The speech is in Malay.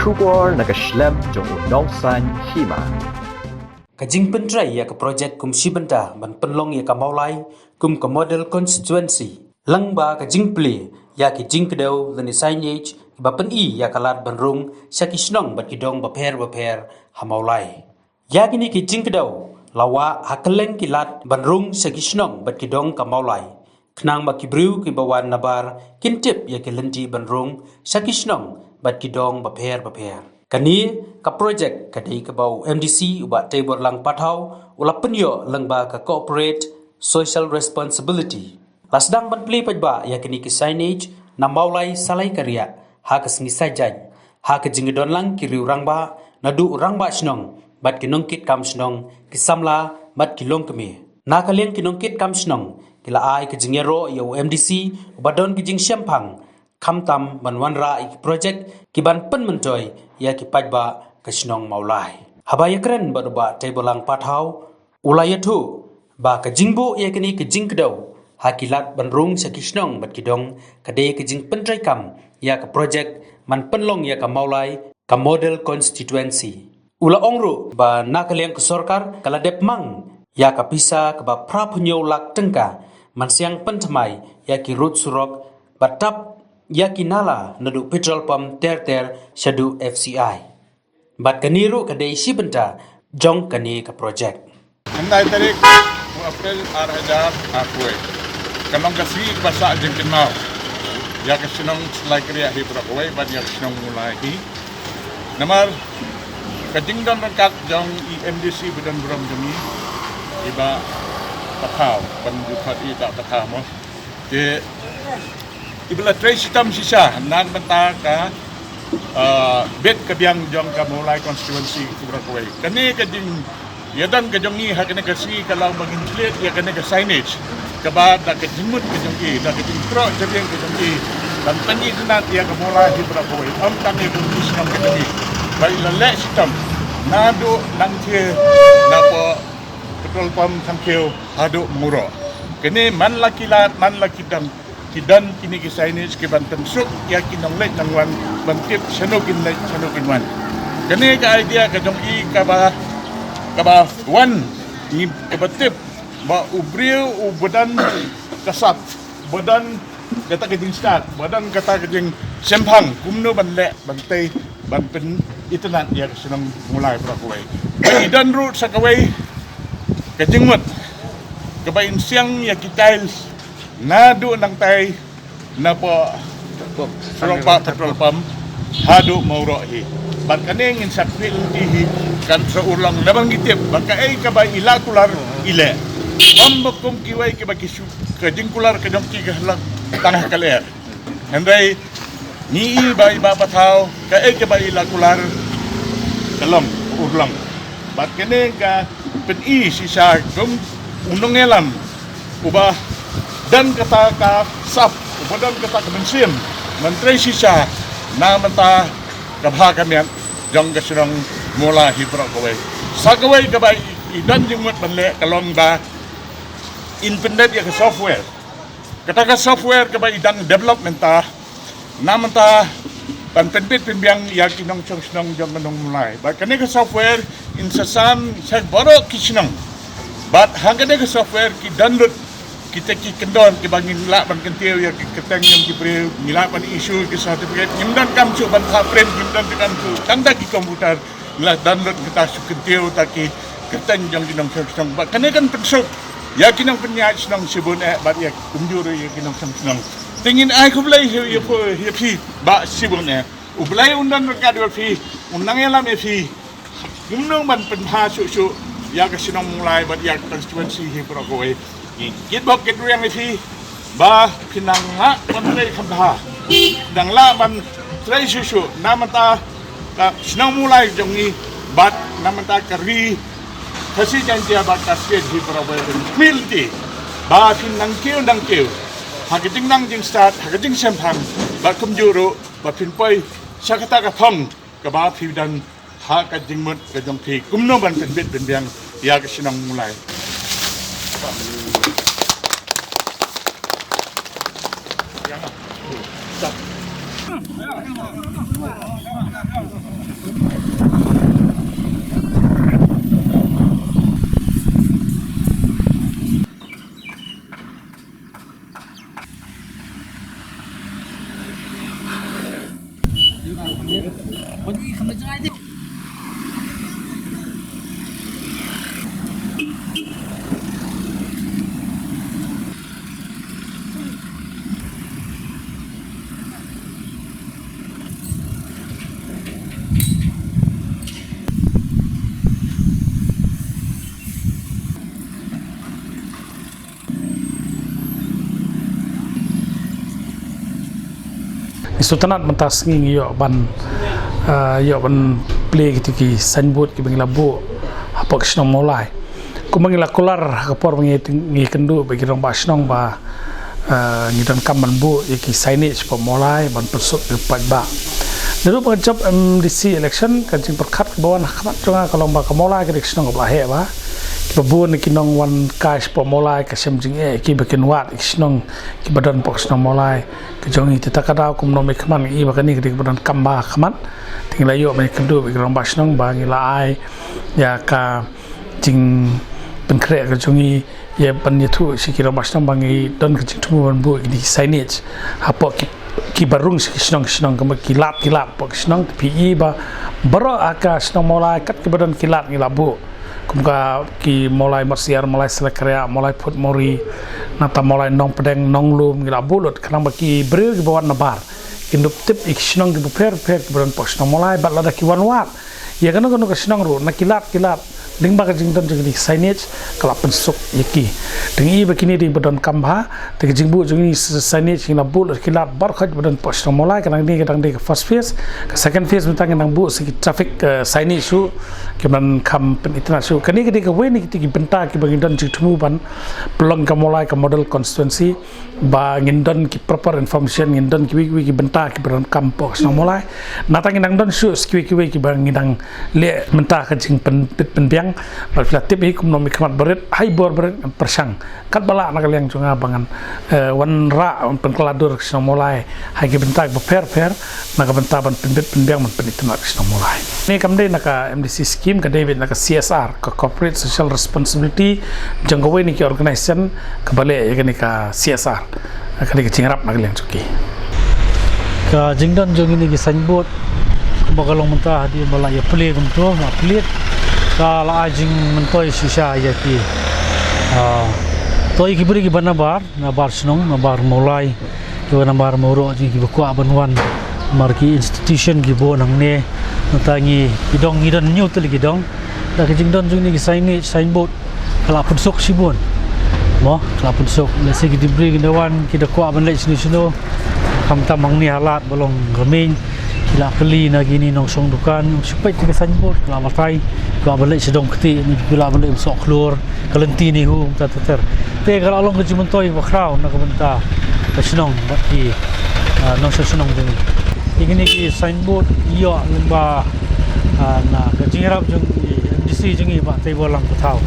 Shubor nakaslem jong udongsan Hima. Kajing pentrai ya ke projek kum Shibenta ban penlong ya ke Mawlai kum ke model constituency. Langba kajing pli ya ke Jingkdew dan signage ba pen I ya kalat banrung syaki Shnong bat kidong baper ha Mawlai. Ya kini ke Jingkdew lawa hakeleng kilat banrung syaki Shnong bat kidong ka Mawlai. Kenang ba kibriu ki bawan nabar kintip ya ke lenti banrung syaki Shnong bat kidong baper. Kani ka projek kadai ka bau MDC uba tebor lang pathau ula penyo langba ka corporate social responsibility. Lasdang ban pli pajba ya kini ki signage na Mawlai salai karya ha ka sengi sajaj ha ka jingdon lang ki riu rangba nadu rangba Shnong bat ki nongkit kam Shnong ki samla bat ki longkemi. Na ka leng ki nongkit kam Shnong kila ai ka jingero ya MDC uba don ki jing syempang kamtam banwanra ik projek ki ban pen mentoy ya ki pajba ke Shnong Mawlai. Habaya keren ba tebolang pathau ulayatu ba ke jingbo ya kini ke Jingkdew hakilat banrung sa Shnong bat kidong kade ke jing Treikam ya ke projek man penlong ya ke Mawlai ka model constituency. Ula ongru ba nakaliang ke sorkar kala dep mang ya ka pisa ke ba prapunyo lak tengka man siang pentamai ya ki rut surok batap ya kinala nadu petrol pump ter shadu FCI. Bat kaniru kadai Shibenta jong kani ka projek. Andai tarik April arhajar akwe. Kamang kasi basa Jingkdew. Ya ke Shnong selai kriya hi prakwe bat ya Shnong mulai hi. Namar kajingdon rangkat jong MDC budan buram jemi iba pathau ban jupat I tak pathau mo. Ke Ibla Treikam sisa nan benta ka bet kebiang jong ka Mawlai constituency kubrakwe. Kani kajing yadan kajong ni hakene kasi kalau bangin clear ya kene ka signage kaba da kajimut kajong ki da kajing tro kebiang kajong ki dan tani dinat ya ka Mawlai kubrakwe. Am tani buntis nam kajong bai la le sistem nadu nang thie na po petrol pump samkeu hadu muro. Kene man lakilat man lakidam kidan kini ki signage ki ban pensuk ya kinong let nangwan bantip sanokin wan. Kani ka idea ka jong I kaba wan ni kebatip ba ubriu u badan kasat badan kata kajing start badan kata kajing sempang kumno ban le bantai ban pen itunan ya senang mulai prakawai. Idan root sa kawai kajing mut kabain siang ya kitails nadu nang tay na po serompa petrol pump hadu maurohi ban kaning in sakwil dihi kan sa ulang nabang gitip baka ay kabay ilakular ile ambakum kiway kibaki kajingkular kajong kigahlak tanah kaler henday ni iba pathaw ka ay kabay ilakular kalong urlang bat kaning ka pen sisa gum unong elam ubah dan kata ka sap ubadan kata ka bensin menteri sisa na menta kabha kamian jong ka Shnong Mawlai hibra kawai sakawai kabay idan jingmut banle kalong ba independent ya ka software kata ka software kabay idan development ta na menta pan penpit pinbiang ya kinong Shnong jong manong Mawlai ba kani ka software insasan sa borok ki Shnong but hangade ka software ki download kita ki kendon ki bangin la ban kentiu ya ki keteng yang ki pre ngila ban issue ki certificate ngimdan kam chu ban tha frame ngimdan kam chu tanda ki komputer la download kita su kentiu ta ki keteng yang kinong Shnong ba kane kan pensuk ya kinong penyaj Shnong sibun bat ya kumjur ya kinong Shnong tingin ai kublai ya fi ba sibun ublai undan rekad fi unang elam fi ngimnong ban pentha su ya ka Shnong Mawlai bat ya constituency hi prakawai kit bok kit riang fi ba pinang ha kontrei khamha dang la ban trei susu namata ka Shnong Mawlai jongi bat namata kari kasi jantia bat kasket hi prabai milti ba pinang kiu hakiting nang jing start hakiting sempang ba kumjuru ba pinpoi sakata ka thong ka ba fi dan ha ka jingmut ka jong fi kumno ban penbit benbiang ya ka Shnong Mawlai Sultanat mentas nging yo ban play ki signboard ki bangla bu hapak Shnong Mawlai ku mangila kolar kapor ngi kendu bagi rong ba Shnong ba ngi dan kaman bu ki signage pa Mawlai ban persuk pa ba daru pangcap MDC election kan jing perkhat bawan khamat jonga kalau ba ka Mawlai ki Shnong ba he ba ki bu ni kinong wan cash pa Mawlai ka sem jing ki bakin wat Shnong ki badan pa Shnong Mawlai kejongi kita kada kum no mek man i bakani ke badan kamba khamat tingla yo me kendu bi rong ba Shnong ba ngi la ai ya ka jing pen kre ke jongi ye ban ye thu sikira ba Shnong ba ngi don ke jing thu ban bu di signage hapo ki barung Shnong ke kilat pa Shnong pi ba baro aka Shnong Mawlai kat ke badan kilat ngi labu kumka ki Mawlai Marsiar Mawlai Selekrea Mawlai Put Mori nata Mawlai Nong Pedeng Nong Lum ngila bulut kanang baki bril ki bawan nabar indup tip ik Shnong ki per ki badan pa Shnong Mawlai bat lada ki wanwat ya kana ka Shnong ru na kilat ling ba ka jing don jing signage kala pensuk yaki dengi bakini di badan kamba te jing bu jing signage ngila bulut kilat bar khaj badan pa Shnong Mawlai kanang ni kadang de first phase ka second phase mentang nang bu segi traffic signage su keman kam pen international kani ka weni ki benta ki bagi don jing thumu ban pelong ka Mawlai ka model constituency ba ngindon ki proper information ngindon ki ki benta ki badan kampo Shnong Mawlai natang nang don su ki bang ngidang le menta ka jing pen biang bal tip hi kum no mi khamat berit hai bor berit persang kat bala nak liang junga bangan wan ra pen keladur Shnong Mawlai hai ki benta ba per nak benta ban pen biang man pen itna Shnong Mawlai ni kamde naka MDC scheme ka David naka CSR ka corporate social responsibility janggawe ni ki organization ka bale ya ni ka CSR ka ni jingrap nak liang cuki ka jingdan jong ini ki signboard bagalong mentah di bala ya play kum tu ma plate ka la jing mentoi shisha ya ki toi ki beri ki banabar nabar Shnong nabar Mawlai ki banabar moro ji ki bakwa banwan marki institution ki bo nang ne natangi kidong ngidan nyu tel kidong da ki jingdan jong ni ki signboard kala punsuk sibon mo kala punsuk lese ki dibri ki dawan ki dakwa ban le sini sino kam tamang ni halat bolong remin kila kali na gini nong song dukan supaya tiga signboard kala matai kala balik sedong keti ni kala balik sok keluar kalenti ni hu ter te kala long ke jumentoi bakrau nak benta Shnong baki nong Shnong ding ini ki signboard iyo lemba na ke jingrap jung MDC jungi ba te bolang patau